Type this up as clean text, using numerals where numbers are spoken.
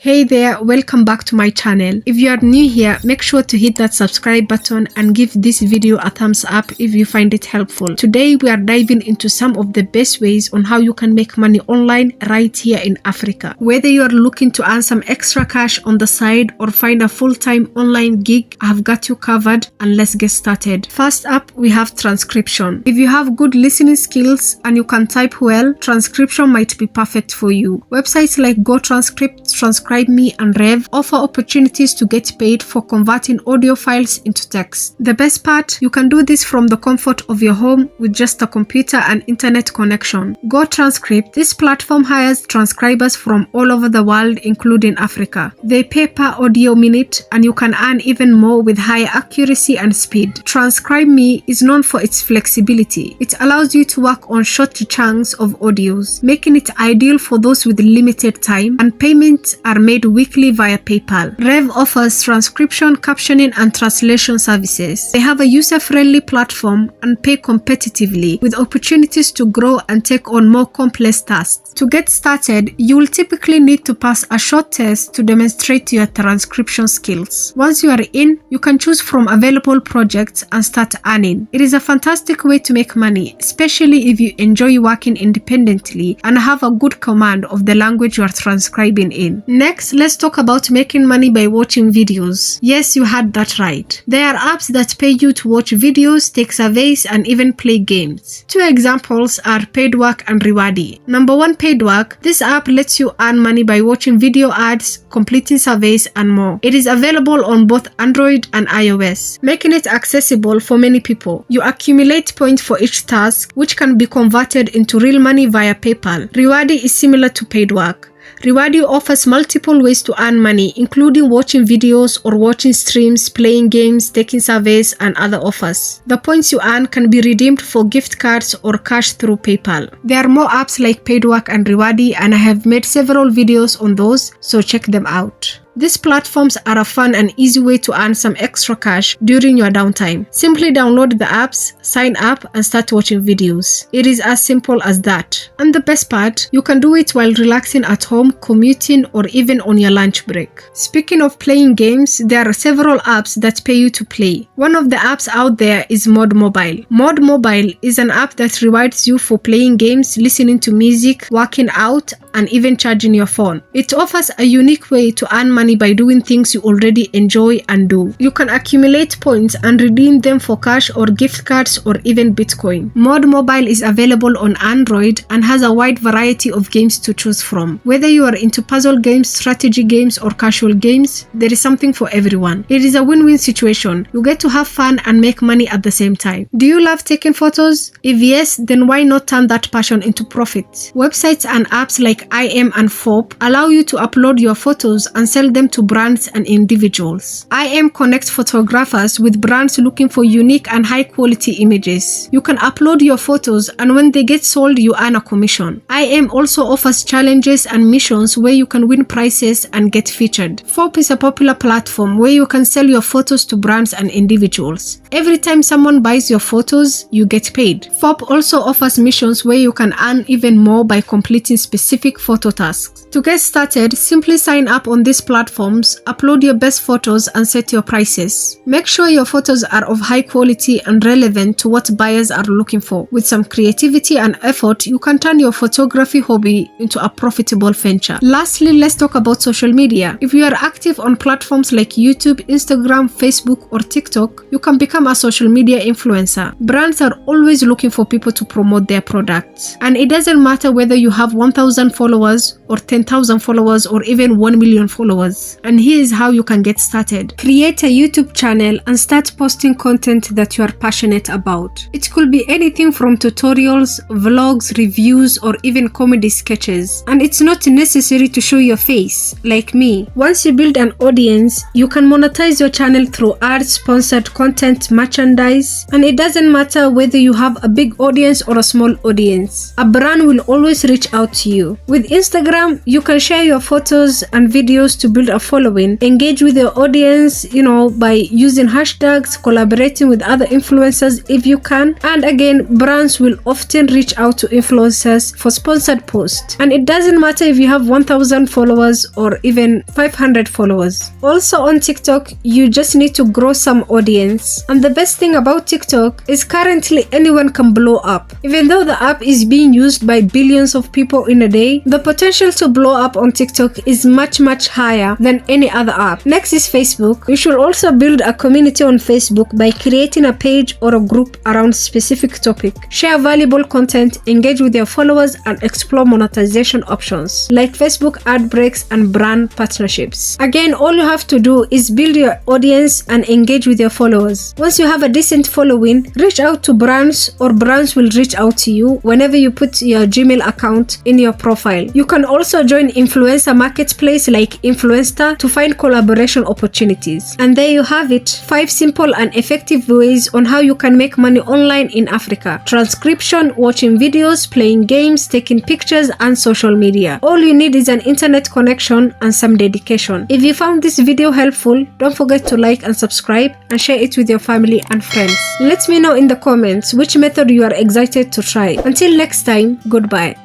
Hey there, welcome back to my channel. If you are new here, make sure to hit that subscribe button and give this video a thumbs up if you find it helpful. Today we are diving into some of the best ways on how you can make money online right here in Africa. Whether you are looking to earn some extra cash on the side or find a full-time online gig, I have got you covered, and let's get started. First up, we have transcription. If you have good listening skills and you can type well, transcription might be perfect for you. Websites like GoTranscript, Transcribe Me, and Rev offer opportunities to get paid for converting audio files into text. The best part, you can do this from the comfort of your home with just a computer and internet connection. GoTranscript, this platform hires transcribers from all over the world, including Africa. They pay per audio minute, and you can earn even more with higher accuracy and speed. Transcribe Me is known for its flexibility. It allows you to work on short chunks of audios, making it ideal for those with limited time, and payments are made weekly via PayPal. Rev offers transcription, captioning, and translation services. They have a user-friendly platform and pay competitively, with opportunities to grow and take on more complex tasks. To get started, you will typically need to pass a short test to demonstrate your transcription skills. Once you are in, you can choose from available projects and start earning. It is a fantastic way to make money, especially if you enjoy working independently and have a good command of the language you are transcribing in. Next, let's talk about making money by watching videos. Yes, you heard that right. There are apps that pay you to watch videos, take surveys, and even play games. Two examples are Paidwork and Rewardy. Number one, Paidwork. This app lets you earn money by watching video ads, completing surveys, and more. It is available on both Android and iOS, making it accessible for many people. You accumulate points for each task, which can be converted into real money via PayPal. Rewardy is similar to Paidwork. Rewardy offers multiple ways to earn money, including watching videos or watching streams, playing games, taking surveys, and other offers. The points you earn can be redeemed for gift cards or cash through PayPal. There are more apps like Paidwork and Rewardy, and I have made several videos on those, so check them out. These platforms are a fun and easy way to earn some extra cash during your downtime. Simply download the apps, sign up, and start watching videos. It is as simple as that. And the best part, you can do it while relaxing at home, commuting, or even on your lunch break. Speaking of playing games, there are several apps that pay you to play. One of the apps out there is Mod Mobile. Mod Mobile is an app that rewards you for playing games, listening to music, working out, and even charging your phone. It offers a unique way to earn money by doing things you already enjoy and do. You can accumulate points and redeem them for cash or gift cards or even Bitcoin. Mod Mobile is available on Android and has a wide variety of games to choose from. Whether you are into puzzle games, strategy games, or casual games, there is something for everyone. It is a win-win situation. You get to have fun and make money at the same time. Do you love taking photos? If yes, then why not turn that passion into profit? Websites and apps like IM and FOP allow you to upload your photos and sell them to brands and individuals. IM connects photographers with brands looking for unique and high quality images. You can upload your photos, and when they get sold, you earn a commission. IM also offers challenges and missions where you can win prizes and get featured. FOP is a popular platform where you can sell your photos to brands and individuals. Every time someone buys your photos, you get paid. FOP also offers missions where you can earn even more by completing specific photo tasks. To get started, simply sign up on these platforms, upload your best photos, and set your prices. Make sure your photos are of high quality and relevant to what buyers are looking for. With some creativity and effort, you can turn your photography hobby into a profitable venture. Lastly, let's talk about social media. If you are active on platforms like YouTube, Instagram, Facebook, or TikTok, you can become a social media influencer. Brands are always looking for people to promote their products. And it doesn't matter whether you have 1,000 followers or 10,000 followers or even 1 million followers. And here is how you can get started. Create a YouTube channel and start posting content that you are passionate about. It could be anything from tutorials, vlogs, reviews, or even comedy sketches. And it's not necessary to show your face, like me. Once you build an audience, you can monetize your channel through ads, sponsored content, merchandise, and it doesn't matter whether you have a big audience or a small audience. A brand will always reach out to you. With Instagram Instagram, you can share your photos and videos to build a following, engage with your audience, by using hashtags, collaborating with other influencers if you can. And again, brands will often reach out to influencers for sponsored posts. And it doesn't matter if you have 1,000 followers or even 500 followers. Also on TikTok, you just need to grow some audience. And the best thing about TikTok is currently anyone can blow up. Even though the app is being used by billions of people in a day, the potential to blow up on TikTok is much higher than any other app. Next is Facebook. You should also build a community on Facebook by creating a page or a group around specific topic. Share valuable content, engage with your followers, and explore monetization options like Facebook ad breaks and brand partnerships. Again, all you have to do is build your audience and engage with your followers. Once you have a decent following, reach out to brands, or brands will reach out to you whenever you put your Gmail account in your profile. You can also join influencer marketplace like Influencer to find collaboration opportunities. And there you have it, 5 simple and effective ways on how you can make money online in Africa: transcription, watching videos, playing games, taking pictures, and social media. All you need is an internet connection and some dedication. If you found this video helpful, don't forget to like and subscribe and share it with your family and friends. Let me know in the comments which method you are excited to try. Until next time, goodbye.